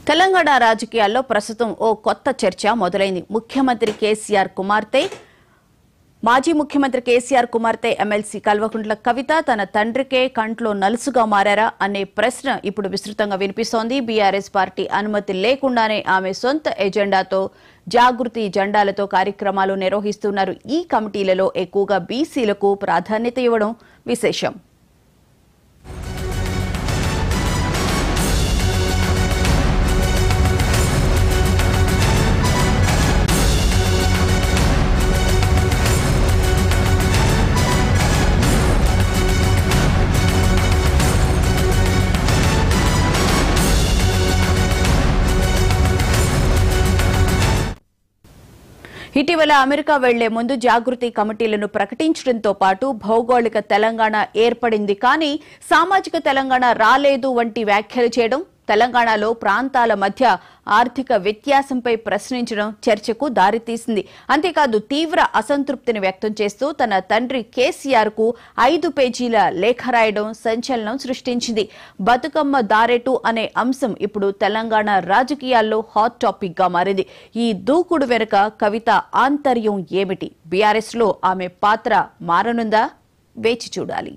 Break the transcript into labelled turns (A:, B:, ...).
A: తెలంగాణ రాజకీయాల్లో ప్రస్తుతం ఓ కొత్త చర్చ మొదలైంది. మాజీ ముఖ్యమంత్రి కేసీఆర్ కుమార్తె ఎమ్మెల్సీ కల్వకుంట్ల కవిత తన తండ్రికే కంట్లో నలుసుగా మారారా అనే ప్రశ్న ఇప్పుడు విస్తృతంగా వినిపిస్తోంది. బీఆర్ఎస్ పార్టీ అనుమతి లేకుండానే ఆమె సొంత ఎజెండాతో జాగృతి జెండాలతో కార్యక్రమాలు నిర్వహిస్తున్నారు. ఈ కమిటీలలో ఎక్కువగా బీసీలకు ప్రాధాన్యత ఇవ్వడం విశేషం. ఇటీవల అమెరికా వెళ్లే ముందు జాగృతి కమిటీలను ప్రకటించడంతో పాటు భౌగోళిక తెలంగాణ ఏర్పడింది కానీ సామాజిక తెలంగాణ రాలేదు వంటి వ్యాఖ్యలు చేయడం, తెలంగాణలో ప్రాంతాల మధ్య ఆర్థిక వ్యత్యాసంపై ప్రశ్నించడం చర్చకు దారితీసింది. అంతేకాదు తీవ్ర అసంతృప్తిని వ్యక్తం చేస్తూ తన తండ్రి కేసీఆర్ కు 5 పేజీల లేఖ రాయడం సంచలనం సృష్టించింది. బతుకమ్మ దారెటు అనే అంశం ఇప్పుడు తెలంగాణ రాజకీయాల్లో హాట్ టాపిక్ గా మారింది. ఈ దూకుడు వెనుక కవిత ఆంతర్యం ఏమిటి? బీఆర్ఎస్ లో ఆమె పాత్ర మారనుందా? వేచి చూడాలి.